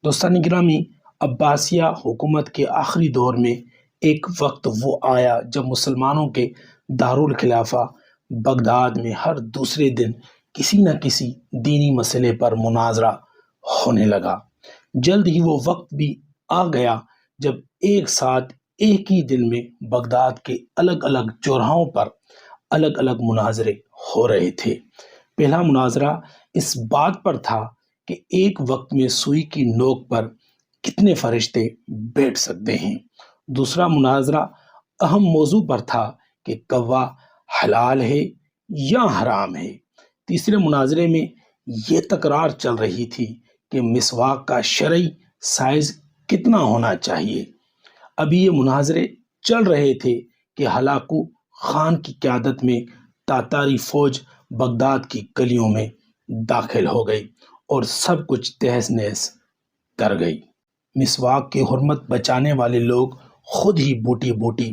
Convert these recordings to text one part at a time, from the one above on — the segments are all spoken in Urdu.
دوستان گرامی، عباسیہ حکومت کے آخری دور میں ایک وقت وہ آیا جب مسلمانوں کے دارالخلافہ بغداد میں ہر دوسرے دن کسی نہ کسی دینی مسئلے پر مناظرہ ہونے لگا۔ جلد ہی وہ وقت بھی آ گیا جب ایک ساتھ ایک ہی دن میں بغداد کے الگ الگ چوراہوں پر الگ الگ مناظرے ہو رہے تھے۔ پہلا مناظرہ اس بات پر تھا کہ ایک وقت میں سوئی کی نوک پر کتنے فرشتے بیٹھ سکتے ہیں۔ دوسرا مناظرہ اہم موضوع پر تھا کہ کوا حلال ہے یا حرام ہے۔ تیسرے مناظرے میں یہ تکرار چل رہی تھی کہ مسواک کا شرعی سائز کتنا ہونا چاہیے۔ ابھی یہ مناظرے چل رہے تھے کہ ہلاکو خان کی قیادت میں تاتاری فوج بغداد کی گلیوں میں داخل ہو گئی اور سب کچھ تہس نہس کر گئی۔ مسواک کی حرمت بچانے والے لوگ خود ہی بوٹی بوٹی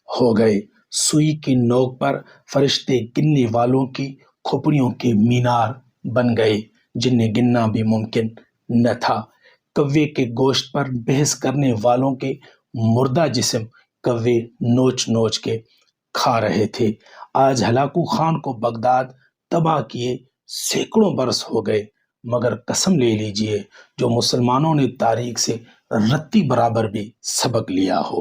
ہو گئے۔ سوئی کی نوک پر فرشتے گننے والوں کی کھوپڑیوں کے مینار بن گئے جنہیں گننا بھی ممکن نہ تھا۔ کوے کے گوشت پر بحث کرنے والوں کے مردہ جسم کوے نوچ نوچ کے کھا رہے تھے۔ آج ہلاکو خان کو بغداد تباہ کیے سینکڑوں برس ہو گئے، مگر قسم لے لیجئے جو مسلمانوں نے تاریخ سے رتی برابر بھی سبق لیا ہو۔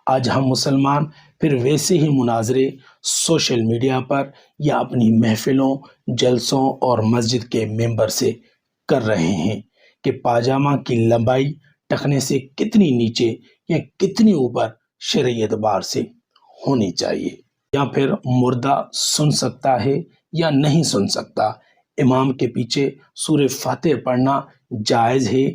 آج ہم مسلمان پھر ویسے ہی مناظرے سوشل میڈیا پر یا اپنی محفلوں، جلسوں اور مسجد کے ممبر سے کر رہے ہیں کہ پاجامہ کی لمبائی ٹخنے سے کتنی نیچے یا کتنی اوپر شرعی اعتبار سے ہونی چاہیے، یا پھر مردہ سن سکتا ہے یا نہیں سن سکتا، امام کے پیچھے سورہ فاتح پڑھنا جائز ہے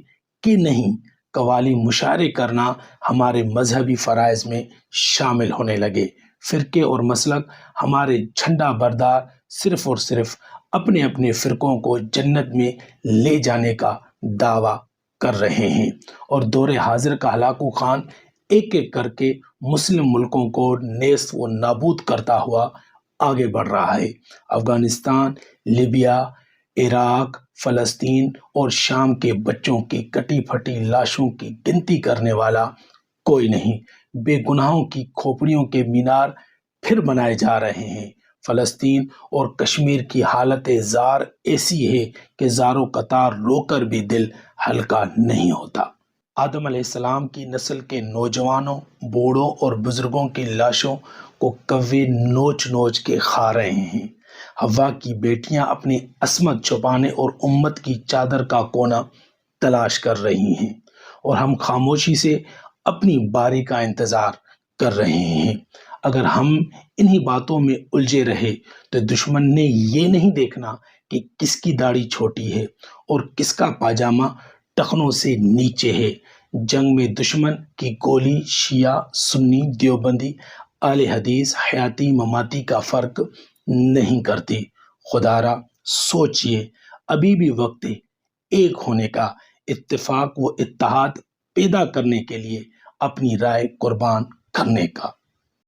کہ نہیں، قوالی مشاعرے کرنا ہمارے مذہبی فرائض میں شامل ہونے لگے۔ فرقے اور مسلک ہمارے جھنڈا بردار صرف اور صرف اپنے اپنے فرقوں کو جنت میں لے جانے کا دعویٰ کر رہے ہیں، اور دور حاضر کا ہلاکو خان ایک ایک کر کے مسلم ملکوں کو نیست و نابود کرتا ہوا آگے بڑھ رہا ہے۔ افغانستان، لیبیا، عراق، فلسطین اور شام کے بچوں کی کٹی پھٹی لاشوں کی گنتی کرنے والا کوئی نہیں۔ بے گناہوں کی کھوپڑیوں کے مینار پھر بنائے جا رہے ہیں۔ فلسطین اور کشمیر کی حالت زار ایسی ہے کہ زاروں قطار رو کر بھی دل ہلکا نہیں ہوتا۔ آدم علیہ السلام کی نسل کے نوجوانوں، بوڑھوں اور بزرگوں کی لاشوں کو کوے نوچ نوچ کے کھا رہے ہیں۔ حوا کی بیٹیاں اپنی عصمت چھپانے اور امت کی چادر کا کونا تلاش کر رہی ہیں، اور ہم خاموشی سے اپنی باری کا انتظار کر رہے ہیں۔ اگر ہم انہی باتوں میں الجھے رہے تو دشمن نے یہ نہیں دیکھنا کہ کس کی داڑھی چھوٹی ہے اور کس کا پاجامہ ٹخنوں سے نیچے ہے۔ جنگ میں دشمن کی گولی شیعہ، سنی، دیوبندی، اہل حدیث، حیاتی مماتی کا فرق نہیں کرتی۔ خدا را سوچئے، ابھی بھی وقت ہے ایک ہونے کا، اتفاق و اتحاد پیدا کرنے کے لیے اپنی رائے قربان کرنے کا۔